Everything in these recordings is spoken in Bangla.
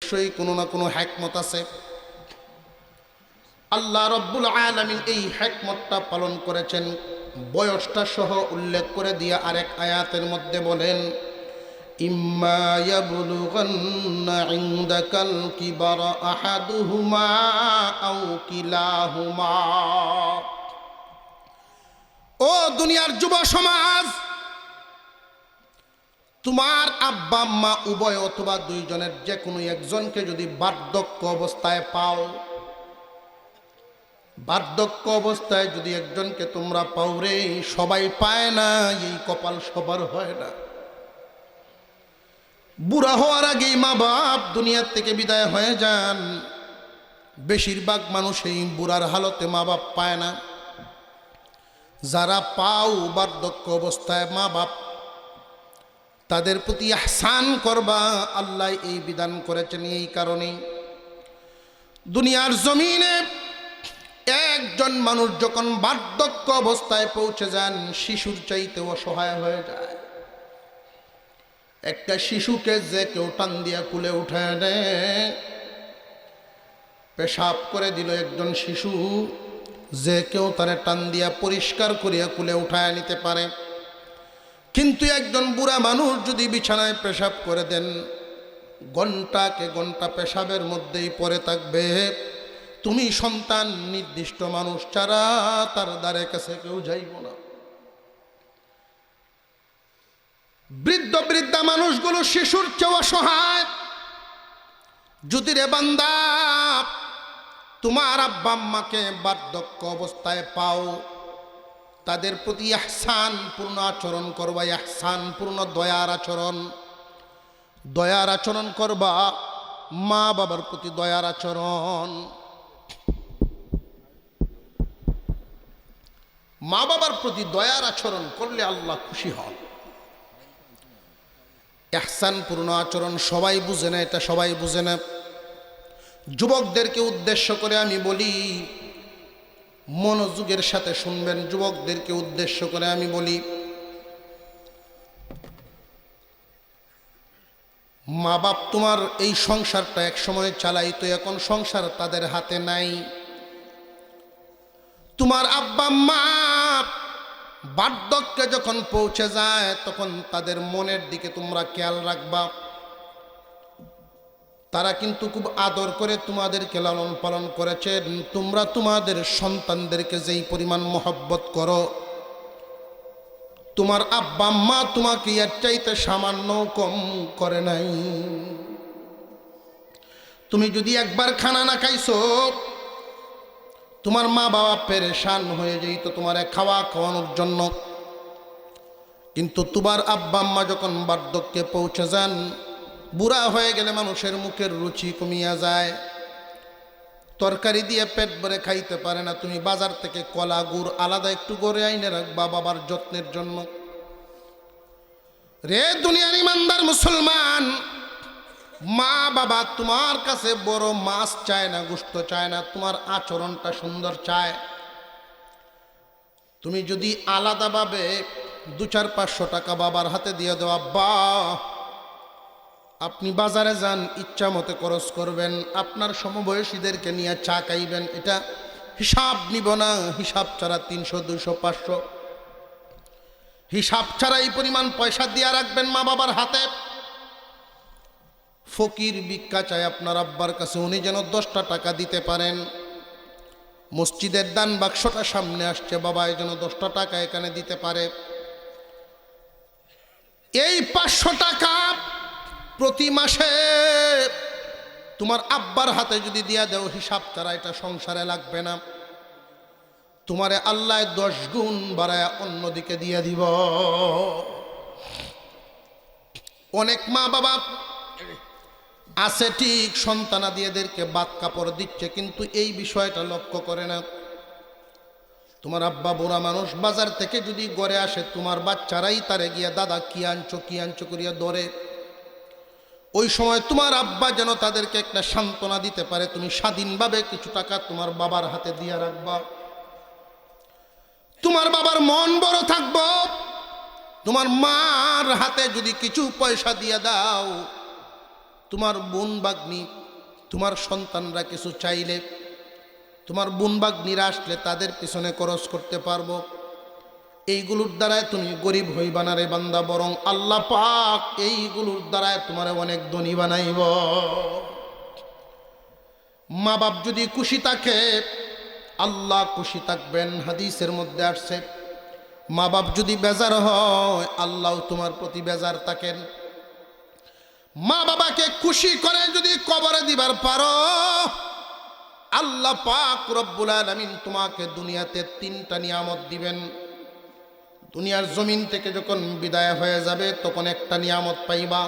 অবশ্যই কোনো না কোনো হিকমত আছে। আল্লাহ রাব্বুল আলামিন এই হিকমতটা পালন করেছেন। বয়সটা সহ উল্লেখ করে দিয়ে আরেক আয়াতের মধ্যে বলেন, ইম্মা ইয়াবলুগান্না ইনদাকাল কিবারা আহাদুহুমা আও কিলাহুমা। ও দুনিয়ার যুব সমাজ, তোমার আব্বা আম্মা উভয় অথবা দুইজনের যে কোনো একজনকে যদি বার্ধক্য অবস্থায় পাও, বার্ধক্য অবস্থায় যদি একজনকে তোমরা পাও রে, সবাই পায় না, এই কপাল সবার হয় না। বুড়া হওয়ার আগেই মা বাপ দুনিয়ার থেকে বিদায় হয়ে যান। বেশিরভাগ মানুষ এই বুড়ার হালতে মা বাপ পায় না। যারা পাও বার্ধক্য অবস্থায় মা বাপ, তাদের প্রতি ইহসান করবা। আল্লাহ এই বিধান করেছেন। এই কারণেই দুনিয়ার জমিনে একজন মানুষ যখন বার্ধক্য অবস্থায় পৌঁছে যান, শিশুর চাইতে অসহায় হয়ে যায়। একটা শিশুকে যে কেউ টান দিয়া কুলে উঠায় নেয়, পেশাব করে দিল একজন শিশু, যে কেউ তারে টান দিয়া পরিষ্কার করিয়া কুলে উঠায় নিতে পারে। কিন্তু একজন বুড়া মানুষ যদি বিছানায় পেশাব করে দেন, ঘন্টাকে ঘন্টা পেশাবের মধ্যেই পড়ে থাকবে। তুমি সন্তান নির্দিষ্ট মানুষ ছাড়া তার দ্বারে কাছে কেউ যাইব না। বৃদ্ধ বৃদ্ধা মানুষগুলো শিশুর চেয়ে অসহায়। যদি রে বান্দা তোমার আব্বা আম্মাকে বার্ধক্য অবস্থায় পাও, তাদের প্রতি ইহসান পূর্ণ আচরণ করবা। ইহসান পূর্ণ দয়ার আচরণ, দয়ার আচরণ করবা। মা বাবার প্রতি দয়ার আচরণ, মা বাবার প্রতি দয়ার আচরণ করলে আল্লাহ খুশি হন। ইহসান পূর্ণ আচরণ সবাই বুঝে না, এটা সবাই বুঝে না। যুবকদেরকে উদ্দেশ্য করে আমি বলি, মনোযোগের সাথে শুনবেন। যুবকদেরকে উদ্দেশ্য করে আমি বলি, মা বাপ তোমার এই সংসারটা এক সময় চালাইতো, এখন সংসার তাদের হাতে নাই। তোমার আব্বা মা বার্ধক্যে যখন পৌঁছে যায়, তখন তাদের মনের দিকে তোমরা খেয়াল রাখবা। তারা কিন্তু খুব আদর করে তোমাদেরকে লালন পালন করেছেন। তোমরা তোমাদের সন্তানদেরকে যেই পরিমাণ মহব্বত করো, তোমার আব্বা মা তোমাকে এর চাইতে সামান্য কম করে নাই। তুমি যদি একবার খানা না খাইছো, তোমার মা বাবা পেরেশান হয়ে যেত তোমার খাওয়ানোর জন্য। কিন্তু তোমার আব্বা আম্মা যখন বার্ধক্যে পৌঁছে যান, বুড়া হয়ে গেলে মানুষের মুখের রুচি কমিয়া যায়, তরকারি দিয়ে পেট ভরে খাইতে পারে না। তুমি বাজার থেকে কলা গুড় আলাদা একটু করে আইনে রাখবা বাবার যত্নের জন্য। রে দুনিয়ার ইমানদার মুসলমান, মা বাবা তোমার কাছে বড় মাছ চায় না, গোশত চায় না, তোমার আচরণটা সুন্দর চায়। তুমি যদি আলাদাভাবে 200-500 টাকা বাবার হাতে দিয়ে দাও, আব্বা আপনি বাজারে যান, ইচ্ছা মতো খরচ করবেন, আপনার সমবয়সীদেরকে নিয়ে চা খাইবেন, এটা হিসাব নিব না। হিসাব ছাড়া 300, 200, 500 হিসাব ছাড়া এই পরিমাণ পয়সা দিয়ে রাখবেন মা বাবার হাতে। ফকির ভিক্ষা চায় আপনার আব্বার কাছে, উনি যেন 10টা টাকা দিতে পারেন। মসজিদের দান বাক্সটা সামনে আসছে, বাবা এই যেন 10টা টাকা এখানে দিতে পারে। এই 500 টাকা প্রতি মাসে তোমার আব্বার হাতে যদি দিয়া দেও, হিসাব ছাড়া এটা সংসারে লাগবে না। তোমারে আল্লাহ 10 গুণ বাড়ায় অন্যদিকে দিয়ে দিব। অনেক মা বাবা আছে ঠিক, সন্তানাদিদেরকে বাদ কাপড় দিচ্ছে, কিন্তু এই বিষয়টা লক্ষ্য করে না। তোমার আব্বা বুড়া মানুষ, বাজার থেকে যদি ঘরে আসে, তোমার বাচ্চারাই তারে গিয়া দাদা কি আনছো করিয়া ধরে। ওই সময় তোমার আব্বা যেন তাদেরকে একটা সান্ত্বনা দিতে পারে, তুমি স্বাধীনভাবে কিছু টাকা তোমার বাবার হাতে দিয়া রাখবা। তোমার বাবার মন বড় থাকবো। তোমার মার হাতে যদি কিছু পয়সা দিয়ে দাও, তোমার বোন বাগ্নি তোমার সন্তানরা কিছু চাইলে, তোমার বোনবাগনিরা আসলে তাদের পিছনে খরচ করতে পারবো, এইগুলোর দ্বারায় তুমি গরিব হইবা না রে বান্দা, বরং আল্লাহ পাক এইগুলোর দ্বারায় তোমার অনেক ধনী বানাইব। মা বাপ যদি খুশি থাকে আল্লাহ খুশি থাকবেন। হাদিসের মধ্যে আসছে মা বাপ যদি বেজার হয় আল্লাহ তোমার প্রতি বেজার থাকেন। মা বাবাকে খুশি করে যদি কবরে দিবার পারো, আল্লাহ পাক রব্বুল আলামিন তোমাকে দুনিয়াতে 3টা নিয়ামত দিবেন। দুনিয়ার জমিন থেকে যখন বিদায় হয়ে যাবে তখন একটা নিয়ামত পাইবা।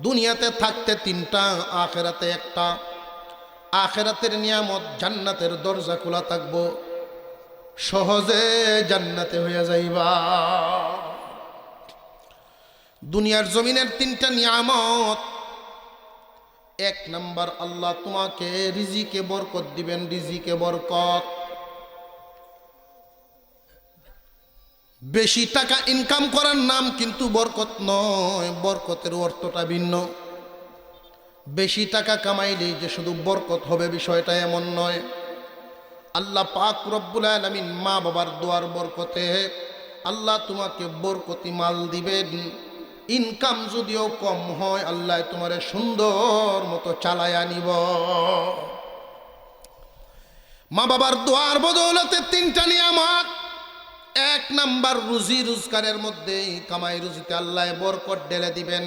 দুনিয়াতে থাকতে 3টা, আখেরাতে একটা। আখেরাতের নিয়ামত জান্নাতের দরজা খোলা থাকবো, সহজে জান্নাতে হয়ে যাইবা। দুনিয়ার জমিনের 3টা নিয়ামত, 1 নাম্বার আল্লাহ তোমাকে রিজিকে বরকত দিবেন। রিজিকে বরকত, বেশি টাকা ইনকাম করার নাম কিন্তু বরকত নয়, বরকতের অর্থটা ভিন্ন। বেশি টাকা কামাইলেই যে শুধু বরকত হবে বিষয়টা এমন নয়। আল্লাহ পাক রব্বুল আলামিন মা বাবার দোয়ার বরকতে আল্লাহ তোমাকে বরকতি মাল দিবেন। ইনকাম যদিও কম হয় আল্লাহ তোমারে সুন্দর মতো চালায়া নিব। মা বাবার দোয়ার বদৌলতে 3টা নিয়ামত। 1 নাম্বার রুজি রোজগারের মধ্যে কামাই রুজিতে আল্লাহ বরকত ঢেলে দিবেন।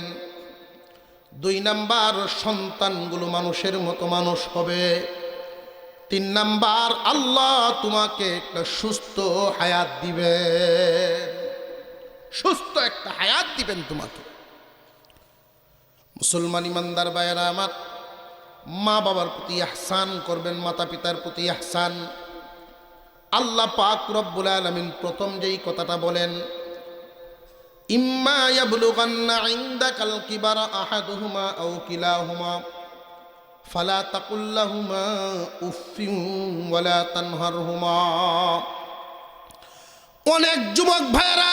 2 নাম্বার সন্তানগুলো মানুষের মতো মানুষ হবে। 3 নাম্বার আল্লাহ তোমাকে একটা সুস্থ হায়াত দিবেন, সুস্থ একটা হায়াত দিবেন তোমাকে। মুসলমান ইমানদার ভাইয়েরা আমার, মা বাবার প্রতি ইহসান করবেন, মাতা পিতার প্রতি ইহসান। আল্লাহ পাক রব্বুল আলামিন প্রথম যেই কথাটা বলেন, ইম্মা ইয়াবলুগান্না ইনদাকাল কিবারা আহাদুহুমা আও কিলাহুমা ফালা তাকুল লাহুমা উফফিন ওয়ালা তানহারহুমা। অনেক যুবক ভাইয়েরা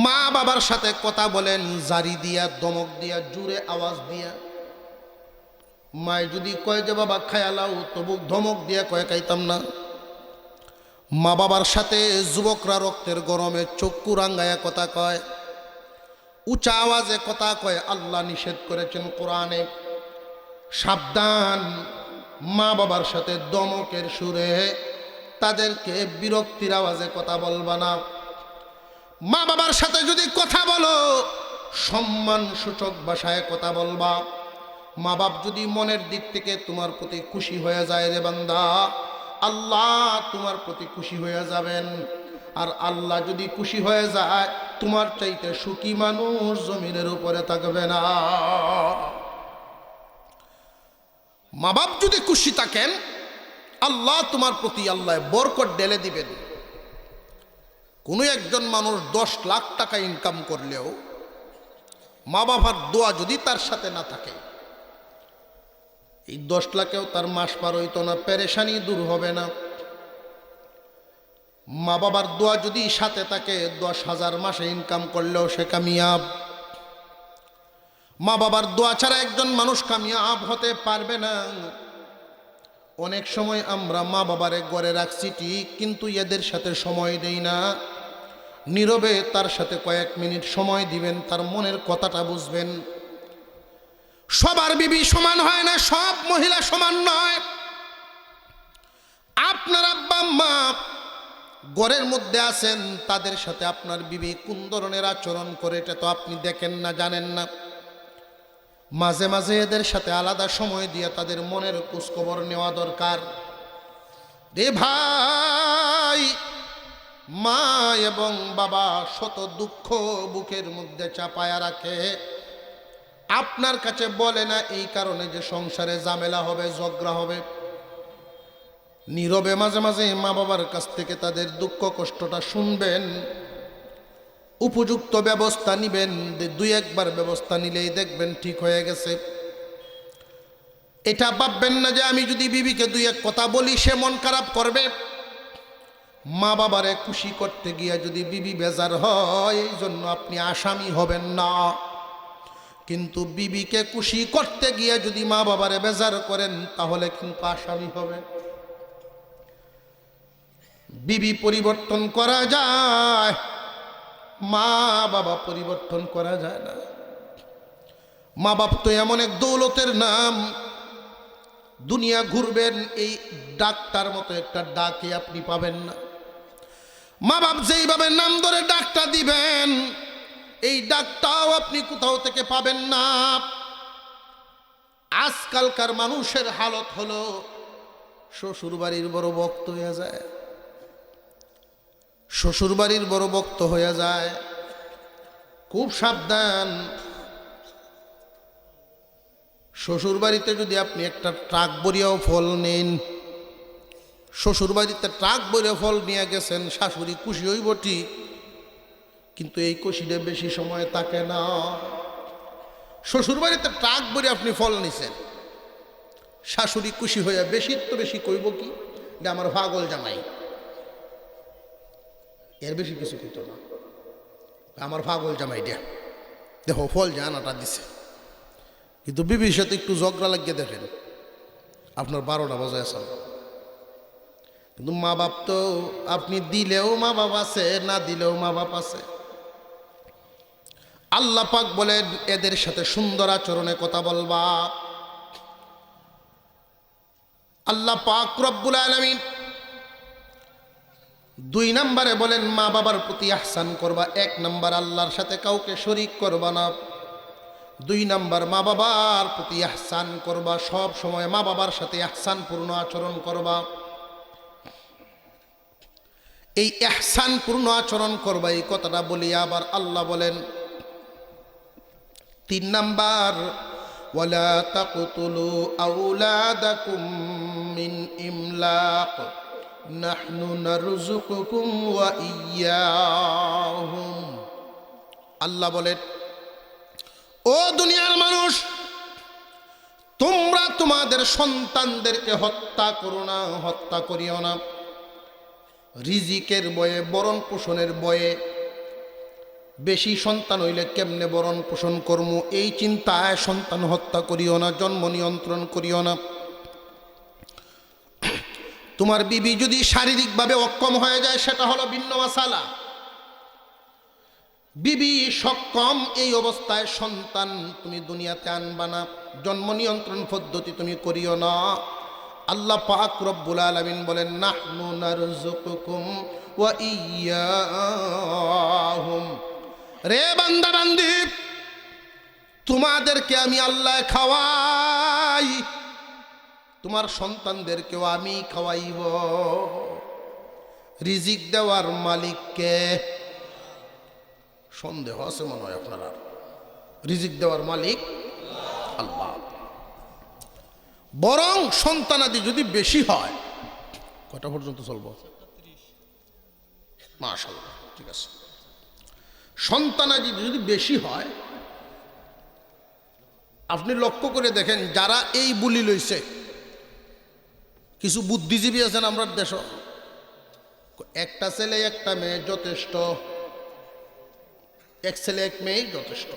মা বাবার সাথে কথা বলেন জারি দিয়া, দমক দিয়া, জোরে আওয়াজ দিয়া। মায় যদি কয় যে বাবা খায়ালাও, তবু ধমক দিয়া কয় খাইতাম না। মা বাবার সাথে যুবকরা রক্তের গরমে চক্ষু রাঙ্গায়া কথা কয়, উঁচা আওয়াজে কথা কয়। আল্লাহ নিষেধ করেছেন কোরআনে, সাবধান, মা বাবার সাথে দমকের সুরে তাদেরকে বিরক্তির আওয়াজে কথা বলবা না। মা বাবার সাথে যদি কথা বলো সম্মান সূচক ভাষায় কথা বলবা। মা বাপ যদি মনের দিক থেকে তোমার প্রতি খুশি হয়ে যায় রে বান্দা, আল্লাহ তোমার প্রতি খুশি হয়ে যাবেন। আর আল্লাহ যদি খুশি হয়ে যায় তোমার চাইতে সুখী মানুষ জমিনের উপরে থাকবে না। মা বাপ যদি খুশি থাকেন আল্লাহ তোমার প্রতি আল্লাহ বরকত ঢেলে দিবেন। কোনো একজন মানুষ 10 লাখ টাকা ইনকাম করলেও মা বাবার দোয়া যদি তার সাথে না থাকে, এই 10 লাখেও তার মাস পার হইতো না, পেরেশানি দূর হবে না। মা বাবার দোয়া যদি সাথে থাকে 10,000 মাসে ইনকাম করলেও সে কামিয়াব। মা বাবার দোয়া ছাড়া একজন মানুষ কামিয়াব হতে পারবে না। অনেক সময় আমরা মা বাবারে ঘরে রাখছি ঠিক, কিন্তু এদের সাথে সময় দেই না। নীরবে তার সাথে কয়েক মিনিট সময় দিবেন, তার মনের কথাটা বুঝবেন। সবার বিবি সমান হয় না, সব মহিলা সমান নয়। আপনার আব্বা আম্মা ঘরের মধ্যে আছেন, তাদের সাথে আপনার বিবি কোন ধরনের আচরণ করে এটা তো আপনি দেখেন না, জানেন না। মাঝে মাঝে এদের সাথে আলাদা সময় দিয়ে তাদের মনের খোঁজখবর নেওয়া দরকার। রে ভাই, মা এবং বাবা শত দুঃখ বুকের মধ্যে চাপায়া রাখে, আপনার কাছে বলে না এই কারণে যে সংসারে ঝামেলা হবে, ঝগড়া হবে। নীরবে মাঝে মাঝে মা বাবার কাছ থেকে তাদের দুঃখ কষ্টটা শুনবেন, উপযুক্ত ব্যবস্থা নিবেন। 2-1 ব্যবস্থা নিলেই দেখবেন ঠিক হয়ে গেছে। এটা ভাববেন না যে আমি যদি বিবিকে 2-1 কথা বলি সে মন খারাপ করবে। মা বাবারে খুশি করতে গিয়ে যদি বিবি বেজার হয়, এই জন্য আপনি আসামি হবেন না। কিন্তু বিবিকে খুশি করতে গিয়ে যদি মা বাবারে বেজার করেন তাহলে কিন্তু আসামি হবেন। বিবি পরিবর্তন করা যায়, মা বাবা পরিবর্তন করা যায় না। মা বাপ তো এমন এক দৌলতের নাম, দুনিয়া ঘুরবেন এই ডাকটার মতো একটা ডাকে আপনি পাবেন না। মা বাপ যেইভাবে নাম ধরে ডাকটা দিবেন এই ডাকটাও আপনি কোথাও থেকে পাবেন না। আজকালকার মানুষের হালত হলো শ্বশুর বাড়ির বড় ভক্ত হয়ে যায়, শ্বশুর বাড়ির বড় ভক্ত হয়ে যায়। খুব সাবধান, শ্বশুর বাড়িতে যদি আপনি একটা ট্রাক ভরিয়াও ফল নেন, শ্বশুর বাড়িতে ট্রাক ভরে ফল নিয়ে গেছেন, শাশুড়ি খুশি হইব ঠিক, কিন্তু এই খুশিটা বেশি সময় থাকে না। শ্বশুর বাড়িতে ট্রাক ভরে আপনি ফল নিছেন, শাশুড়ি খুশি হইয়া বেশি তো বেশি কইব কি, এটা আমার পাগল জামাই, এর বেশি কিছু কইতো না, আমার পাগল জামাই দিয়া দেখো ফল জানাটা দিছে। কিন্তু বিবির সাথে একটু ঝগড়া লাগিয়ে দেখেন, আপনার 12টা বাজে আছেন। কিন্তু মা বাপ তো আপনি দিলেও মা বাপ আছে, না দিলেও মা বাপ আছে। আল্লাহ পাক বলেন এদের সাথে সুন্দর আচরণে কথা বলবা। আল্লাহ পাক রব্বুল আলামিন 2 নম্বরে বলেন মা বাবার প্রতি ইহসান করবা। 1 নম্বর আল্লাহর সাথে কাউকে শরীক করবা না। 2 নম্বর মা বাবার প্রতি ইহসান করবা, সব সময় মা বাবার সাথে ইহসানপূর্ণ আচরণ করবা। এই ইহসানপূর্ণ আচরণ করবা এই কথাটা বলি আবার আল্লাহ বলেন 3 নম্বর ওয়ালা তাকতুলু আওলাদাকুম মিন ইমলাক নাহনু নারযুকুকুম ওয়া ইয়্যাহুম। আল্লাহ বলেন ও দুনিয়ার মানুষ, তোমরা তোমাদের সন্তানদেরকে হত্যা করো না, হত্যা করিও না। রিজিকের বয়ে, বরণ পোষণের বয়ে, বেশি সন্তান হইলে কেমনে বরণ পোষণ করমু এই চিন্তায় সন্তান হত্যা করিও না, জন্ম নিয়ন্ত্রণ করিও না। তোমার বিবি যদি শারীরিকভাবে অক্ষম হয়ে যায় সেটা হলো ভিন্ন মাসালা। বিবি সক্ষম এই অবস্থায় সন্তান তুমি দুনিয়াতে আনবা না, জন্ম নিয়ন্ত্রণ পদ্ধতি তুমি করিও না। আল্লাহ পাক রব্বুল আলামিন বলেন নাহনু নারযুকুকুম ওয়া ইয়্যাহুম। রে বান্দা বান্দি, তোমাদেরকে আমি আল্লাহ খাওয়াই, তোমার সন্তানদেরকেও আমি খাওয়াইব। রিজিক দেওয়ার মালিককে সন্দেহ আছে মনে হয় আপনারা? রিজিক দেওয়ার মালিক আল্লাহ। বরং সন্তানাদি যদি বেশি হয়, কটা পর্যন্ত চলবো? মাশাআল্লাহ, ঠিক আছে। সন্তানাদি যদি বেশি হয়, আপনি লক্ষ্য করে দেখেন যারা এই বুলি লইছে, কিছু বুদ্ধিজীবী আছেন আমরা দেশ, একটা ছেলে একটা মেয়ে যথেষ্ট, এক ছেলে এক মেয়ে যথেষ্ট।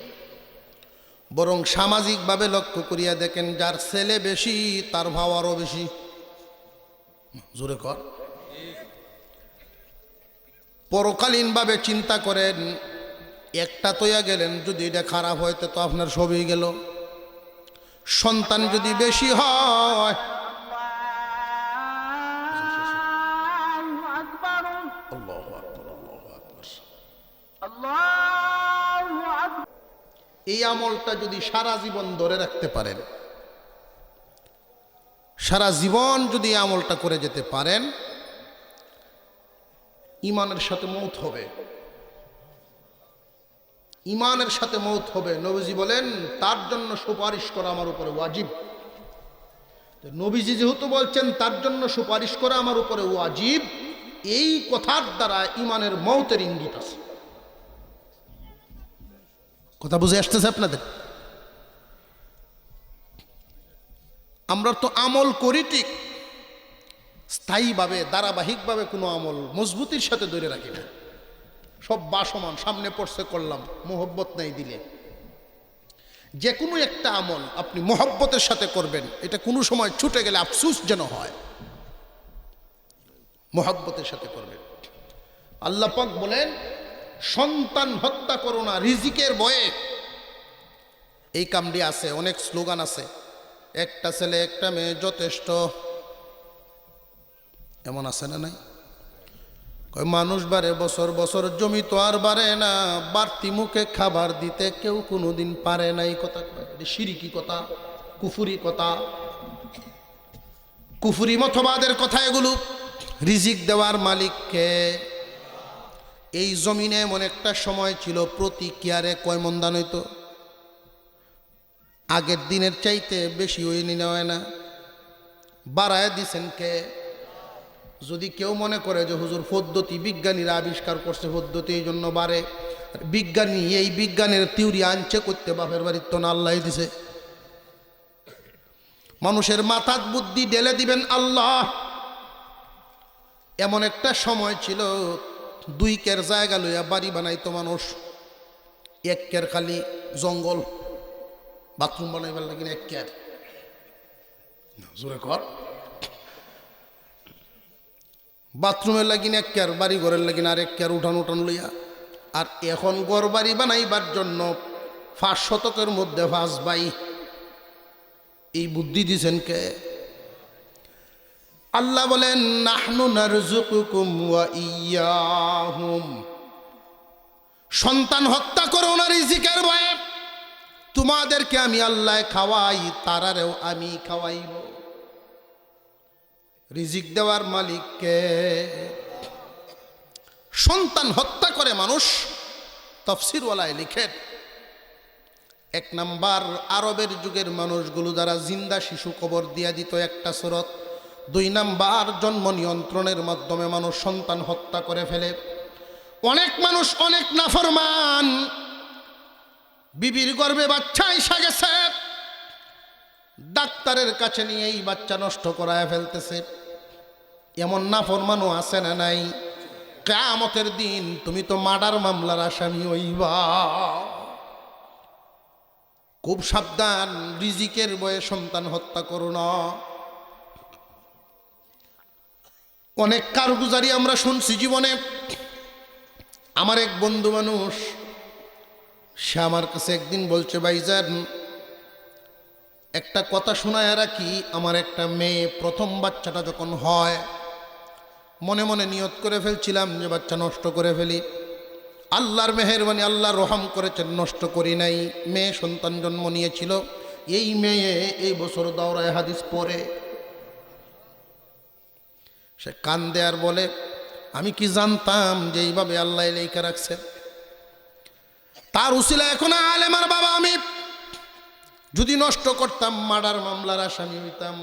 বরং সামাজিকভাবে লক্ষ্য করিয়া দেখেন যার ছেলে বেশি তার ভাব আরো বেশি। জোরে কর। পরকালীনভাবে চিন্তা করেন, একটা তৈয়া গেলেন, যদি এটা খারাপ হয় তো আপনার সবই গেল। সন্তান যদি বেশি হয়, এই আমলটা যদি সারা জীবন ধরে রাখতে পারেন, সারা জীবন যদি আমলটা করে যেতে পারেন, ইমানের সাথে মৌত হবে, ইমানের সাথে মৌত হবে। নবীজি বলেন তার জন্য সুপারিশ করা আমার উপরে ওয়াজিব। নবীজি যেহেতু বলছেন তার জন্য সুপারিশ করা আমার উপরে ওয়াজিব, এই কথার দ্বারা ইমানের মৌতের ইঙ্গিত আছে। কথা বুঝে আসতেছে আপনাদের? আমরা তো আমল করি ঠিক, স্থায়ীভাবে ধারাবাহিকভাবে কোনো আমল মজবুতির সাথে ধরে রাখি না। সব বাসমান, সামনে পড়ছে করলাম, মোহব্বত নাই দিলে। যে কোনো একটা আমল আপনি মহব্বতের সাথে করবেন, এটা কোনো সময় ছুটে গেলে আফসোস যেন হয়। মহব্বতের সাথে করবেন। আল্লাহ পাক বলেন সন্তান হত্যা করো না রিজিকের ভয়ে। এই কামটি আছে, অনেক স্লোগান আছে, একটা ছেলে একটা মেয়ে যথেষ্ট, এমন আছে না নাই? মানুষ বাড়ে বছর বছর, জমি তো আর বাড়ে না, বাড়তি মুখে খাবার দিতে কেউ কোনোদিন পারে নাই। কথা শিরিকি কথা, কুফুরি কথা, কুফুরি মতবাদের কথা এগুলো। রিজিক দেওয়ার মালিককে। এই জমিনে এমন একটা সময় ছিল প্রতি কেয়ারে কয় মন দান হইতো? আগের দিনের চাইতে বেশি ওই হয় না, বাড়ায় দিছেন কে? যদি কেউ মনে করে যে হুজুর পদ্ধতি বিজ্ঞানীরা আবিষ্কার করছে, পদ্ধতি এই জন্য বাড়ে, বিজ্ঞানী এই বিজ্ঞানের থিওরি আনছে করতে বাপের বাড়ির তো না, আল্লাহ দিছে। মানুষের মাথার বুদ্ধি ঢেলে দিবেন আল্লাহ। এমন একটা সময় ছিল 2 কের জায়গা লইয়া বাড়ি বানাইতো মানুষ, 1 কের খালি জঙ্গল, বাথরুম বানাইবার লাগিন 1 কের, জোরে কর, বাথরুমের লাগিন 1 কের, বাড়ি ঘরের লাগিন আর 1 কের উঠান উঠান লইয়া। আর এখন ঘর বাড়ি বানাইবার জন্য 5 শতকের মধ্যে 5 বাই। এই বুদ্ধি দিছেন কে? আল্লাহ বলেন নাহনু নারযুকুকুম ওয়া ইয়্যাহুম। সন্তান হত্যা করো না রিজিকের ভয়ে, তোমাদেরকে আমি আল্লাহ খাওয়াই, তারারেও আমি খাওয়াইব। রিজিক দেওয়ার মালিককে। সন্তান হত্যা করে মানুষ, তাফসীরওয়ালায় লিখেন 1 নাম্বার আরবের যুগের মানুষগুলো যারা জিন্দা শিশু কবর দিয়া দিত একটা সূরত। 2 নাম্বার জন্ম নিয়ন্ত্রণের মাধ্যমে মানুষ সন্তান হত্যা করে ফেলে। অনেক মানুষ অনেক নাফরমান, বিবির গর্ভে বাচ্চা এসে গেছে, ডাক্তারের কাছে নিয়ে এই বাচ্চা নষ্ট করায় ফেলতেছে। এমন নাফরমানও আছে না নাই? কিয়ামতের দিন তুমি তো মার্ডার মামলার আসামি হইবা। খুব সাবধান, রিজিকের ভয়ে সন্তান হত্যা করো না। অনেক কারগুজারি আমরা শুনছি জীবনে। আমার এক বন্ধু মানুষ, সে আমার কাছে একদিন বলছে, ভাইজান একটা কথা শোনায় রাখি, আমার একটা মেয়ে প্রথম বাচ্চাটা যখন হয়, মনে মনে নিয়ত করে ফেলছিলাম যে বাচ্চা নষ্ট করে ফেলি। আল্লাহর মেহেরবানি, আল্লাহ রহম করেছেন, নষ্ট করি নাই। মেয়ে সন্তান জন্ম নিয়েছিল। এই মেয়ে এই বছর দাওরায়ে হাদিস পড়ে। সে কান্দে আর বলে, আমি কি জানতাম যে এইভাবে আল্লাহ লেখা রাখছে। তার উসিলা এখন আলেমার বাবা আমি, যদি নষ্ট করতাম মার্ডার মামলার আসামি হইতাম,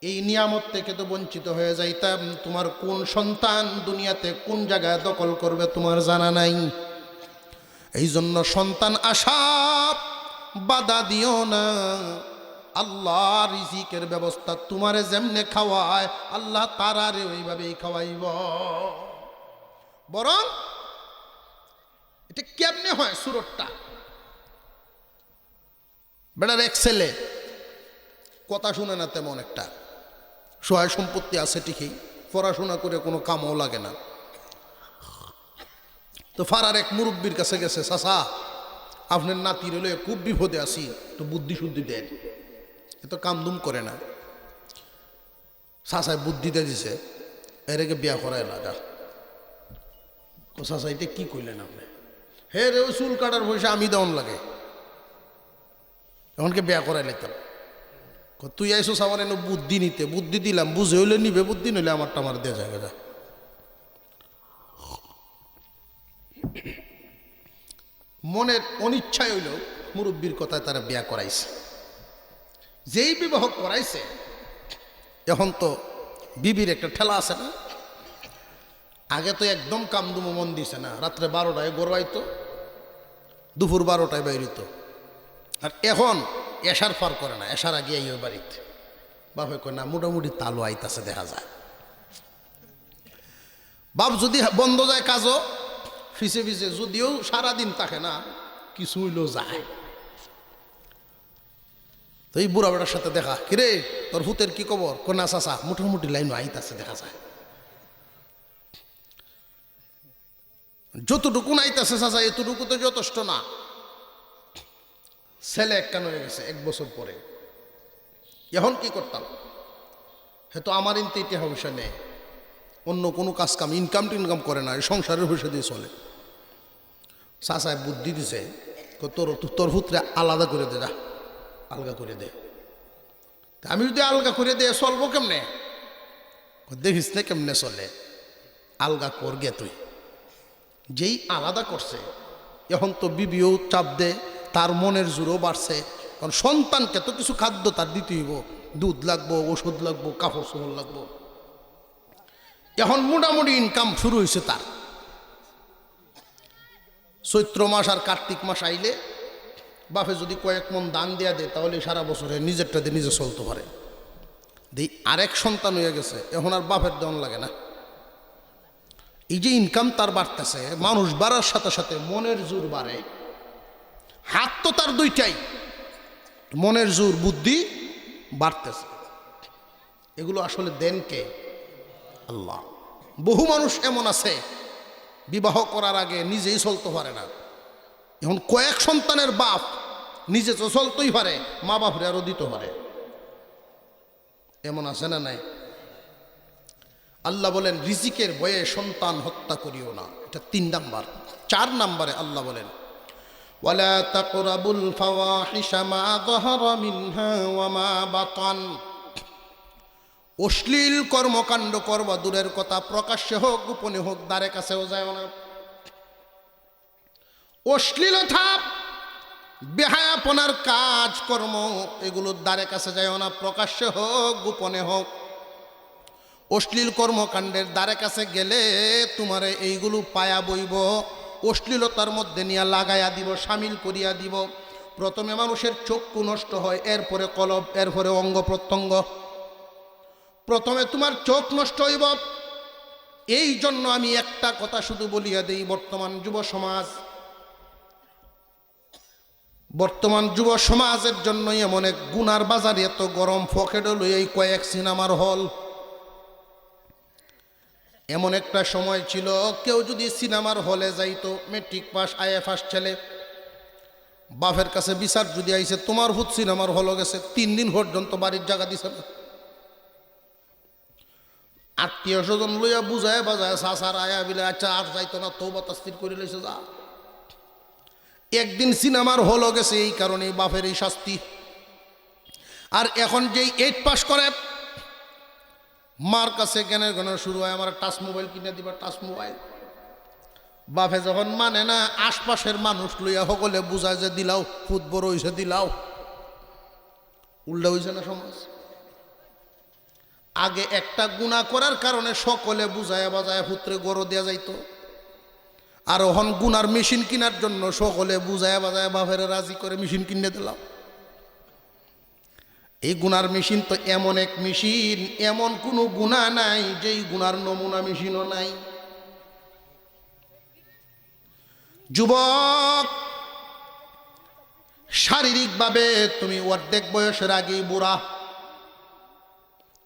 এই নিয়ামত থেকে তো বঞ্চিত হয়ে যাইতাম। তোমার কোন সন্তান দুনিয়াতে কোন জায়গায় দখল করবে তোমার জানা নাই। এই জন্য সন্তান আশা বাধা দিও না। আল্লাহ রিজিকের ব্যবস্থা তোমারে যেমনে খাওয়ায়, আল্লাহ তারারে ওইভাবেই খাওয়াইব। বরং এটা কেমনে হয় সুরতটা, বেটার এক ছেলে কথা শুনে না তেমন একটা, সহায় সম্পত্তি আছে ঠিকই, পড়াশোনা করে কোনো কামও লাগে না। তো ফারার এক মুরব্বীর কাছে গেছে, চাচা আপনার নাতির হলে খুব বিপদে আছি, তো বুদ্ধি শুদ্ধি দেন, এ তো কামদুম করে না। চাচায় বুদ্ধি দিয়ে দিছে, এরকে বিয়া করায় না যা। চাচা এটা কি কইলেন আপনি? হে রে, ওই চুল কাটার পয়সা আমি দেওয়ান লাগে, এমনকি বিয়া করাই নিতাম। তুই আইসো আমার এনে বুদ্ধি নিতে, বুদ্ধি দিলাম, বুঝে হইলে নিবে, বুদ্ধি নইলে আমারটা আমার দেওয়া যায় যা। মনের অনিচ্ছায় হইল মুরব্বীর কথায় তারা বিয়া করাইছে। যেই বিবাহ করাইছে, এখন তো বিবির একটা ঠেলা আছে না। আগে তো একদম কামদুমো মন দিছে না, রাত্রে 12টায় গড়াইতো, দুপুর 12টায় বাইরিত। আর এখন এশার পার করে না, এশার আগে এই বাড়িতে বাপে কয় না, মোটামুটি তালু আইতাছে দেখা যায়। বাপ যদি বন্ধ যায় কাজও, ফিসে ফিসে যদিও সারাদিন থাকে না, কিছু হইলেও যায়। তো এই বুড়া বেটার সাথে দেখা, কিরে তোর ভূতের কি খবর? কোনা চাচা মোটামুটি লাইন আইতাছে, দেখা যায় যতটুকু আইতাছে চাচা, এতটুকু তো যথেষ্ট না। ছেলে একখান হয়ে গেছে 1 বছর পরে, এখন কি করতাম? হয়তো আমার ইনতে ইতিহাস পয়সা নেই, অন্য কোনো কাজ কাম ইনকাম টিনকাম করে না, সংসারের পয়সা দিয়ে চলে। চাচায় বুদ্ধি দিছে, তোর ভূতরে আলাদা করে দে, যা আলগা করে দে। আমি যদি আলগা করে দিয়ে চলবো কেমনে? দেখিস না কেমনে চলে, আলগা কর গে তুই। যেই আলাদা করছে, এখন তো বিবিও চাপ দে, তার মনের জোরও বাড়ছে, কারণ সন্তানকে তো কিছু খাদ্য তার দিতে হইব, দুধ লাগবো, ওষুধ লাগবো, কাপড় চোপড় লাগবো। এখন মোটামুটি ইনকাম শুরু হয়েছে তার। চৈত্র মাস আর কার্তিক মাস আইলে বাপে যদি কয়েক মন দান দেয়া দেয়, তাহলে সারা বছরে নিজেরটা দিয়ে নিজে চলতে পারে। দিয়ে আরেক সন্তান হয়ে গেছে, এখন আর বাপের দেওয়ান লাগে না। এই যে ইনকাম তার বাড়তেছে, মানুষ বাড়ার সাথে সাথে মনের জোর বাড়ে। হাত তো তার দুইটাই, মনের জোর বুদ্ধি বাড়তেছে। এগুলো আসলে দেন কে? আল্লাহ। বহু মানুষ এমন আছে বিবাহ করার আগে নিজেই চলতে পারে না, এখন কয়েক সন্তানের বাপ নিজে তো চলতেই পারে, মা বাপরে আরো দিতে পারে। এমন আছে না নাই? আল্লাহ বলেন রিজিকের ভয়ে সন্তান হত্যা করিও না, এটা 3 নাম্বার। 4 নাম্বারে আল্লাহ বলেন ওয়ালা তাকরাবুল ফাওয়াহিশা মা যাহারা মিনহা ওয়া মা বাতান। অশ্লীল কর্মকাণ্ড করবা দূরের কথা, প্রকাশ্যে হোক গোপনে হোক, দ্বারে কাছেও যায় না। অশ্লীলতা বেহায়াপনার কাজ কর্ম, এগুলোর দ্বারে কাছে যায় না, প্রকাশ্যে হোক গোপনে হোক। অশ্লীল কর্মকাণ্ডের দ্বারে কাছে গেলে তোমারে এইগুলো পায়া বইব, অশ্লীলতার মধ্যে নিয়ে লাগাইয়া দিব, সামিল করিয়া দিব। প্রথমে মানুষের চক্ষু নষ্ট হয়, এরপরে কলব, এরপরে অঙ্গ প্রত্যঙ্গ। প্রথমে তোমার চোখ নষ্ট হইব। এই জন্য আমি একটা কথা শুধু বলিয়া দেই, বর্তমান যুব সমাজের জন্যই এমন এক গুনার বাজারে এত গরম, ফকেট হল এই কয়েক সিনেমার হল। এমন একটা সময় ছিল, কেউ যদি সিনেমার হলে যাইতো, মেট্রিক পাস IFAS ছেলে, বাপের কাছে বিচার যদি আইছে তোমার ভূত সিনেমার হল গেছে, 3 দিন পর্যন্ত বাড়ির জায়গা দিছে না। আত্মীয় স্বজন লইয়া বুঝায় বাজায় চাচার আয়া বিলে, আচ্ছা আর যাইতো না, তৌবা তাস্তির করে লইছে, যা। একদিন সিনেমার হল গেছে, এই কারণে বাপের এই শাস্তি। আর এখন যেই 8 পাস করে, মার কাছে জ্ঞানের গণনা শুরু হয়, আমার টাচ মোবাইল কিনে দিবা, টাচ মোবাইল। বাপে যখন মানে না, আশপাশের মানুষ লইয়া সকলে বুঝায় যে দিলাও, ফুট বড় হইছে দিলাও। উল্টা হইছে না সমাজ? আগে একটা গুনাহ করার কারণে সকলে বুঝায় বাজায় পুত্রে গড় দেয়া যাইতো, আর ওহন গুনার মেশিন কেনার জন্য সকলে বুঝায় বাজায় বাপের রাজি করে মেশিন কিনে দিলাম। এই গুনার মেশিন তো এমন এক মেশিন, এমন কোনো গুনাহ নাই যেই গুনার নমুনা মেশিনও নাই। যুবক, শারীরিকভাবে তুমি অর্ধেক বয়সের আগেই বুড়া।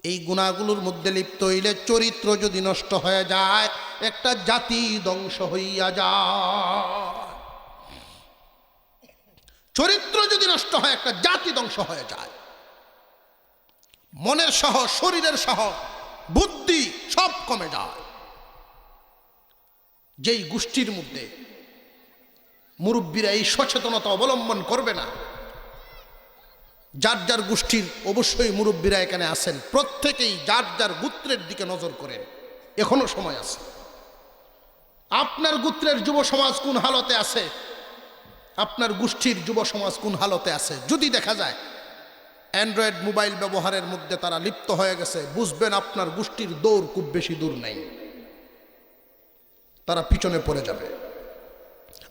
এই গুনাহগুলোর মধ্যে লিপ্ত হইলে চরিত্র যদি নষ্ট হয়ে যায়, একটা জাতি ধ্বংস হইয়া যায়। চরিত্র যদি নষ্ট হয়, একটা জাতি ধ্বংস হয়ে যায়। মনের সহ, শরীরের সহ, বুদ্ধি সব কমে যায়। যেই গোষ্ঠীর মধ্যে মুরব্বীরা এই সচেতনতা অবলম্বন করবে না, যার যার গোষ্ঠীর অবশ্যই মুরব্বীরা এখানে আছেন, প্রত্যেকেই যার যার গোত্রের দিকে নজর করেন, এখনো সময় আছে। আপনার গোত্রের যুব সমাজ কোন হালতে আছে, আপনার গোষ্ঠীর যুব সমাজ কোন হালতে আছে, যদি দেখা যায় অ্যান্ড্রয়েড মোবাইল ব্যবহারের মধ্যে তারা লিপ্ত হয়ে গেছে, বুঝবেন আপনার গোষ্ঠীর দৌড় খুব বেশি দূর নেই, তারা পিছনে পড়ে যাবে।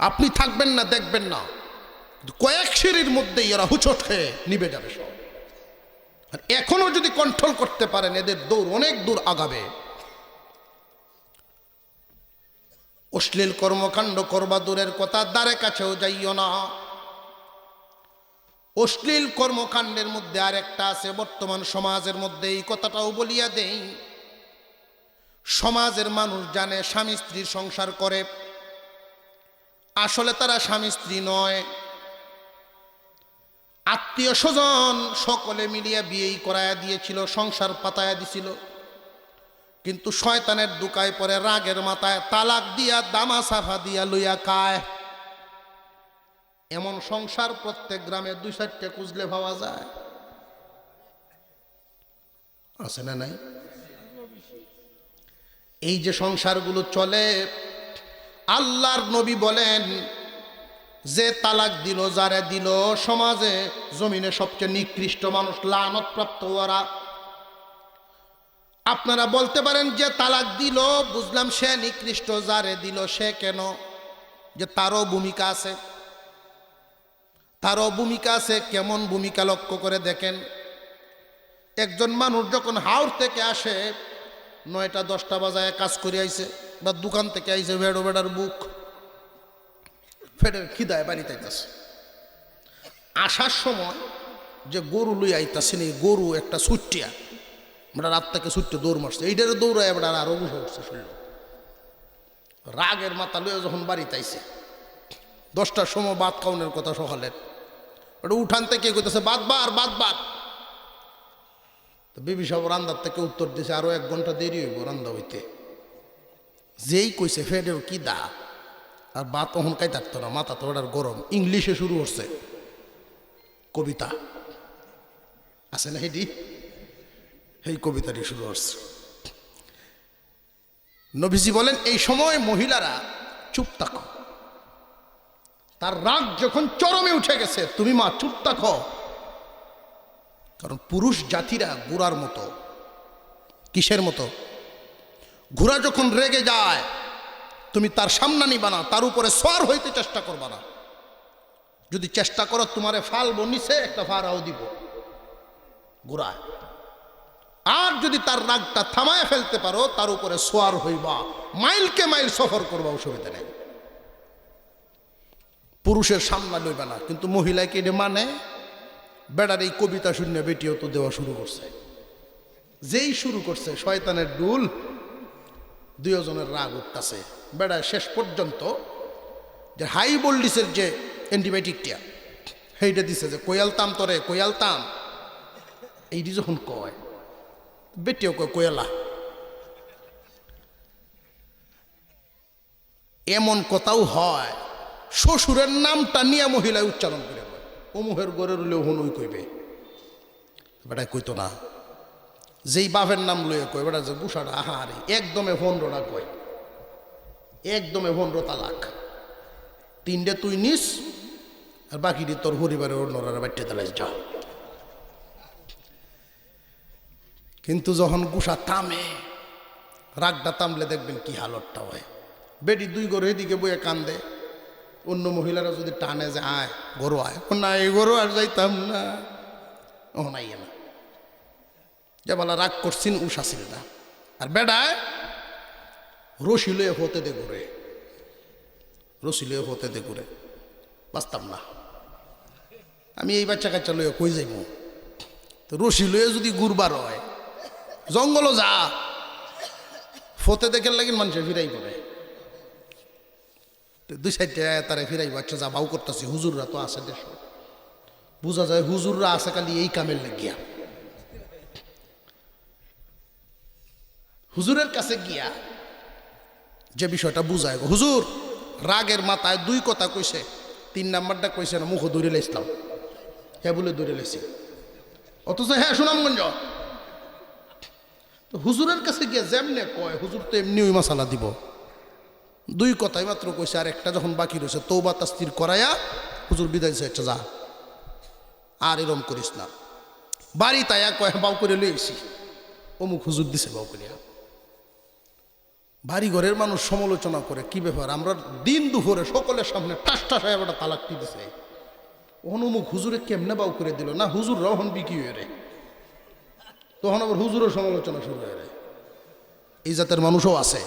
আপনি থাকবেন না, দেখবেন না, কয়েক সিঁড়ির মধ্যেই এরা হুচট খেয়ে নিভে যাবে সব। আর এখনো যদি কন্ট্রোল করতে পারেন, এদের দৌড় অনেক দূর আগাবে। অশ্লীল কর্মকাণ্ড করবা দূরের কথা, দ্বারে কাছেও যাইও না। অশ্লীল কর্মকাণ্ডের মধ্যে আরেকটা আছে বর্তমান সমাজের মধ্যে, এই কথাটাও বলিয়া দেই। সমাজের মানুষ জানে স্বামী স্ত্রীর সংসার করে, আসলে তারা স্বামী স্ত্রী নয়, আত্মীয় স্বজন সকলে মিলিয়া বিয়েই করায়া দিয়েছিল, সংসার পাতায়া দিছিল। কিন্তু শয়তানের দুকায় পরে রাগের মাথায় তালাক দিয়া দামা সাফা দিয়া লইয়া খায়। এমন সংসার প্রত্যেক গ্রামে 2-4টা খুঁজলে পাওয়া যায়, আছে না নাই? এই যে সংসারগুলো চলে, আল্লাহর নবী বলেন যে তালাক দিল, যারে দিল সমাজে জমিনে সবচেয়ে নিকৃষ্ট মানুষ, লানত প্রাপ্ত ওরা। আপনারা বলতে পারেন যে তালাক দিল, বুঝলাম সে নিকৃষ্ট, যারে দিল সে কেন? যে তারও ভূমিকা আছে, তারও ভূমিকা আছে। কেমন ভূমিকা লক্ষ্য করে দেখেন। একজন মানুষ যখন হাওর থেকে আসে 9টা-10টা বাজায় কাজ করে আইছে, বা দোকান থেকে আইছে, বেড়ো বেড়ার বুক ফেটের খিদায় বাড়িতে আইতাছে, আসার সময় যে গরু লই আইতাছেন, এই গরু একটা ছুটিয়া, আমরা রাত থেকে ছুটতে দৌড় মারছে, এইটারে দৌড়ায় এবার আরো বসে উঠছে শুনল। রাগের মাথা লইয়া যখন বাড়িতে আইছে, 10টার সময় ভাত খাওয়ানোর কথা সকালের, ওটা উঠান থেকে কইতেছে বাদবার বাদবার। তো বিবি সাহেব রান্দার থেকে উত্তর দিয়েছে আরো 1 ঘন্টা দেরি হইব রান্দা হইতে। যেই কইছে ফেডের কি দা, আর ভাত তখন কাই থাকতো না, মাথা তো ওটার গরম। ইংলিশে শুরু করছে কবিতা, আছে না হেডি, এই কবিতাটি শুরু করছে। নবীজি বলেন এই সময় মহিলারা চুপ থাকো, তার রাগ যখন চরমে উঠে গেছে, তুমি মা চুপ থাকো। কারণ পুরুষ জাতিরা ঘোড়ার মতো। কিসের মতো? ঘোড়া যখন রেগে যায়, তুমি তার সামনা নিবা না, তার উপরে সওয়ার হইতে চেষ্টা করবা না। যদি চেষ্টা করো তোমারে ফালবো নিচে, একটা ফাড়াও দিব ঘোড়ায়। আর যদি তার রাগটা থামায় ফেলতে পারো, তার উপরে সওয়ার হইবা, মাইলকে মাইল সফর করবা, অসুবিধা নেই। পুরুষের সামনা লইবা না। কিন্তু মহিলাকে এটা মানে, বেড়ার এই কবিতা শুনে বেটিও তো দেওয়া শুরু করছে। যেই শুরু করছে শয়তানের ডুল, 2 জনের রাগ উঠতেছে। বেড়ায় শেষ পর্যন্ত যে হাই ভোল্টেজের যে অ্যান্টিবায়োটিকটা সেইটা দিছে, যে কোয়ালতাম তরে কোয়ালতাম, এইটি যখন কয়, বেটিও কয় কোয়ালা। এমন কথাও হয় শ্বশুরের নামটা নিয়ে মহিলায় উচ্চারণ করে, অমুহের গড়ের হলেও হনুই কইবে, বেটায় কইতো না। যেই বাপের নাম লইয়া কয়, বেটা যে গুসাটা আহারে একদমে 15টা কয়, একদমে 15 তালাক। 3টে তুই নিস, আর বাকিটি তোর পরিবারের অন্যরা বাড়িতে তালাইস যাও। কিন্তু যখন গুসা থামে, রাগটা থামলে দেখবেন কি হালতটা হয়। বেটি 2 গরু এদিকে বইয়ে কান্দে, অন্য মহিলারা যদি টানে যে আয় গরু আয়, না এই গরু আর যাইতাম না, ও নাই না, যে বলা রাগ করছিন উষাছিল না। আর বেড়ায় রশি লয়ে হতে দে ঘুরে, রশি লয়ে হতে দে ঘুরে, বাঁচতাম না আমি, এই বাচ্চা কাচ্চা লয়ে কই যাইব? তো রশি লয়ে যদি ঘুরবার হয়, জঙ্গলও যা, ফতে দেখে লাগিন মানুষের ফিরাই করে। 2-4টা তারা ফিরাই, বাচ্চা যা বাউ করতেছি, হুজুররা তো আছে দেশ, বোঝা যায় হুজুররা আছে খালি এই কামের লাগিয়া। হুজুরের কাছে গিয়া যে বিষয়টা বুঝায়, হুজুর রাগের মাথায় 2 কথা কইছে, 3 নাম্বারটা কইছে না, মুখ দৌড়ে লাইছিলাম, হ্যাঁ বলে দৌড়ে লাইছি, অথচ হ্যাঁ সুনামগঞ্জ। তো হুজুরের কাছে গিয়া যেমনে কয়, হুজুর তো এমনি ওই মশালা দিব। 2 কথাই মাত্র কইছে, আর একটা যখন বাকি রয়েছে তওবা তাসতির করায়া হুজুর বিদায় দিছে, একটা যা আর এরম করিস না। বাড়ি তাইয়া কয় বাউ করে লইছি, অমুক হুজুর দিছে বাউ করিয়া। বাড়ি ঘরের মানুষ সমালোচনা করে, কি ব্যাপার, আমরা দিন দুপুরে সকলের সামনে টাস টাস হয়ে একটা তালাকটি দিছে, ওখানে অমুক হুজুরে কেমনে বাউ করে দিল না, হুজুররাও হন বিকি হয়ে রে, তখন আবার হুজুরের সমালোচনা শুরু হয়ে রে। এই জাতের মানুষও আছে।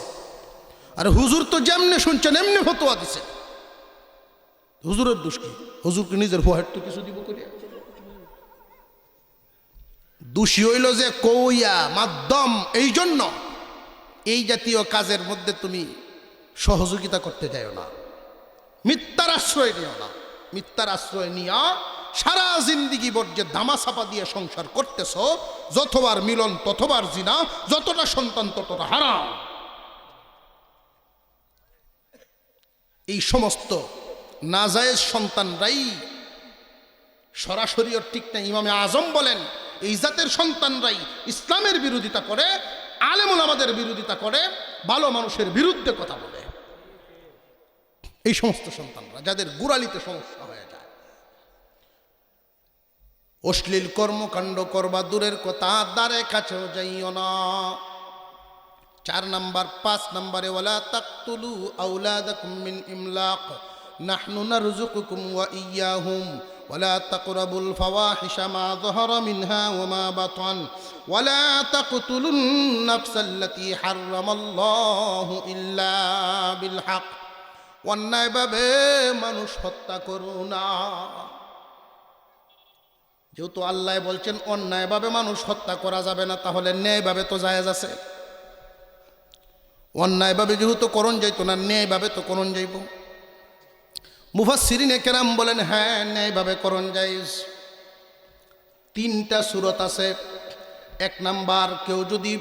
আরে হুজুর তো যেমনে শুনছেন এমনি ফতোয়া দিছে, হুজুরের দোষ কি? হুজুরকে নিজের ফোহেড তো কিছু দিব করিয়া। দোষী হইল যে কইয়া মাধ্যম, এই জন্য এই জাতীয় কাজের মধ্যে তুমি সহযোগিতা করতে যাও না, মিথ্যার আশ্রয় নিও না। মিথ্যার আশ্রয় নিয়া সারা জিন্দিগি বর্জে ধামাচাপা দিয়ে সংসার করতেছ, যতবার মিলন ততবার জিনা, যতটা সন্তান ততটা হারাম। এই সমস্ত নাজায়েজ সন্তানরাই সরাসরি ঠিক না, ইমামে আজম বলেন এই জাতের সন্তানরাই ইসলামের বিরোধিতা করে, আলেম ওলামাদের বিরোধিতা করে, ভালো মানুষের বিরুদ্ধে কথা বলে। এই সমস্ত সন্তানরা যাদের গোড়ালিতে সমস্যা হয়ে যায়, অশ্লীল কর্মকাণ্ড করবা দূরের কথা, দ্বারে কাছেও যাইও না। 4 নাম্বার 5 নম্বরে ওয়ালা তাকতুলু আওলাদাকুম মিন ইমলাক নাহনু নারযুকুকুম ওয়া ইয়্যাহুম ওয়ালা তাকরাবুল ফাওয়াহিশা মা যাহারা মিনহা ওয়া মা বাতান ওয়ালা তাকতুলুন নাফসাল্লাতী হারামাল্লাহু ইল্লা বিল হক। অন্যায়ভাবে মানুষ হত্যা করো না। যেহেতু আল্লাহ বলছেন অন্যায়ভাবে মানুষ হত্যা করা যাবে না, তাহলে ন্যায়ভাবে তো জায়েজ আছে। অন্যায়ভাবে যেহেতু করণ যাইতো না, ন্যায়ভাবে তো করণ যাইব। মুফাসসিরিনে কেরাম বলেন হ্যাঁ, ন্যায়ভাবে করণ জায়েজ। 3টা সূরত আছে। 1 নাম্বার, কেউ যদি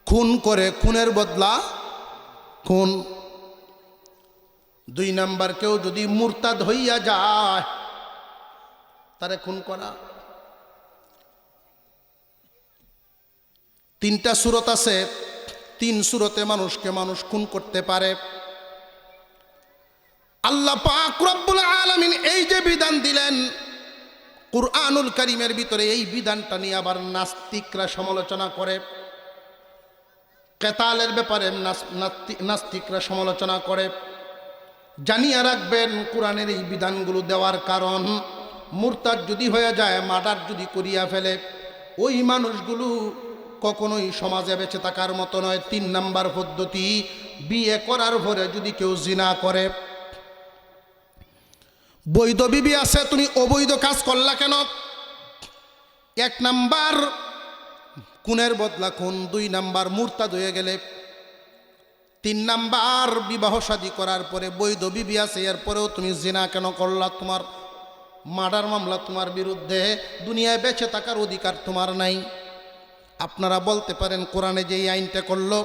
খুন করে, খুনের বদলা খুন। 2 নাম্বার, কেউ যদি মুরতাদ হইয়া যায় তারে খুন করা। 3টা সূরত আছে। 3 সূরতে মানুষকে মানুষ খুন করতে পারে। আল্লাহ পাক রব্বুল আলামিন এই যে বিধান দিলেন কুরআনুল কারীমের ভিতরে, এই বিধানটা নিয়ে আবার নাস্তিকরা সমালোচনা করে। কেতালের ব্যাপারে নাস্তিকরা সমালোচনা করে। জানিয়ে রাখবেন কোরআনের এই বিধানগুলো দেওয়ার কারণ, মুরতাদ যদি হয়ে যায়, মার্ডার যদি করিয়া ফেলে, ওই মানুষগুলো কখনোই সমাজে বেঁচে থাকার মতো নয়। 3 নাম্বার পদ্ধতি, বিয়ে করার পরে যদি কেউ জিনা করে, বৈধ বিবি আছে, তুমি অবৈধ কাজ করলা কেন? 1 নাম্বার খুনের বদলা খুন। 2 নাম্বার মুরতাদ হয়ে গেলে। 3 নাম্বার বিবাহ শাদী করার পরে বৈধ বিবি আছে, এরপরেও তুমি জিনা কেন করলা? তোমার মার্ডার মামলা তোমার বিরুদ্ধে, দুনিয়ায় বেঁচে থাকার অধিকার তোমার নাই। আপনারা বলতে পারেন কোরআনে যে এই আইনটা করলো,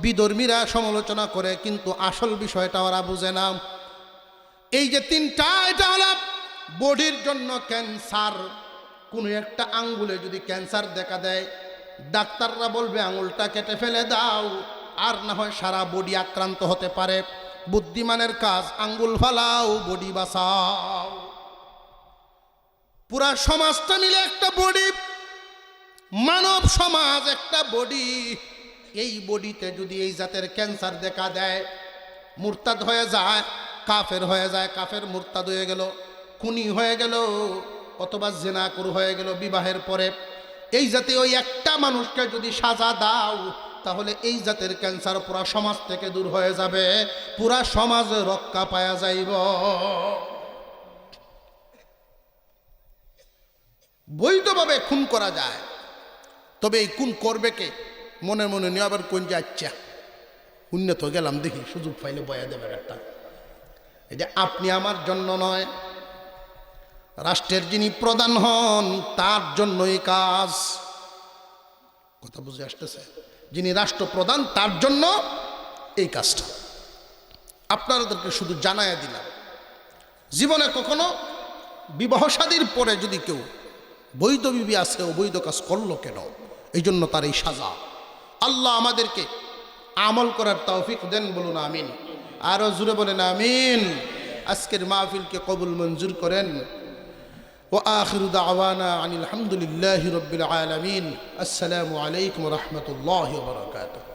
বিধর্মীরা সমালোচনা করে, কিন্তু আসল বিষয়টা ওরা বুঝে না। এই যে 3টা, এটা হলো বডির জন্য ক্যান্সার। কোনো একটা আঙ্গুলে যদি ক্যান্সার দেখা দেয়, ডাক্তাররা বলবে আঙুলটা কেটে ফেলে দাও, আর না হয় সারা বডি আক্রান্ত হতে পারে। বুদ্ধিমানের কাজ আঙ্গুল ফালাও, বডি বাঁচাও। পুরা সমাজটা মিলে একটা বডি, মানব সমাজ একটা বডি। এই বডিতে যদি এই জাতের ক্যান্সার দেখা দেয়, মুরতাদ হয়ে যায়, কাফের হয়ে যায়, কাফের মুরতাদ হয়ে গেল, খুনি হয়ে গেল, অথবা জিনাকুর হয়ে গেল বিবাহের পরে, এই জাতীয় ওই একটা মানুষকে যদি সাজা দাও, তাহলে এই জাতের ক্যান্সার পুরা সমাজ থেকে দূর হয়ে যাবে, পুরা সমাজ রক্ষা পাওয়া যাইব। বৈধভাবে খুন করা যায়, তবে এই খুন করবে কে? মনে মনে নিয়ে আবার কোন যাচ্ছে উন্নত গেলাম, দেখি সুযোগ পাইলে বয়া দেবে একটা। এটা আপনি আমার জন্য নয়, রাষ্ট্রের যিনি প্রধান হন তার জন্য এই কাজ। কথা বুঝে আসতেছে? যিনি রাষ্ট্রপ্রধান তার জন্য এই কাজটা। আপনাদেরকে শুধু জানাইয়া দিলাম, জীবনে কখনো বিবাহ শাদীর পরে যদি কেউ বৈধ বিবি আছে, অবৈধ কাজ করলো কেন, এই জন্য তার এই সাজা। আল্লাহ আমাদেরকে আমল করার তৌফিক দেন, বলুন আমিন। আরো জুড়ে বলেন আমিন। আজকের মাহফিলকে কবুল মঞ্জুর করেন। ওয়া আখিরু দাওয়ানা আনিল হামদুলিল্লাহি রাব্বিল আলামিন। আসসালামু আলাইকুম ওয়া রাহমাতুল্লাহি ওয়া বারাকাতুহু।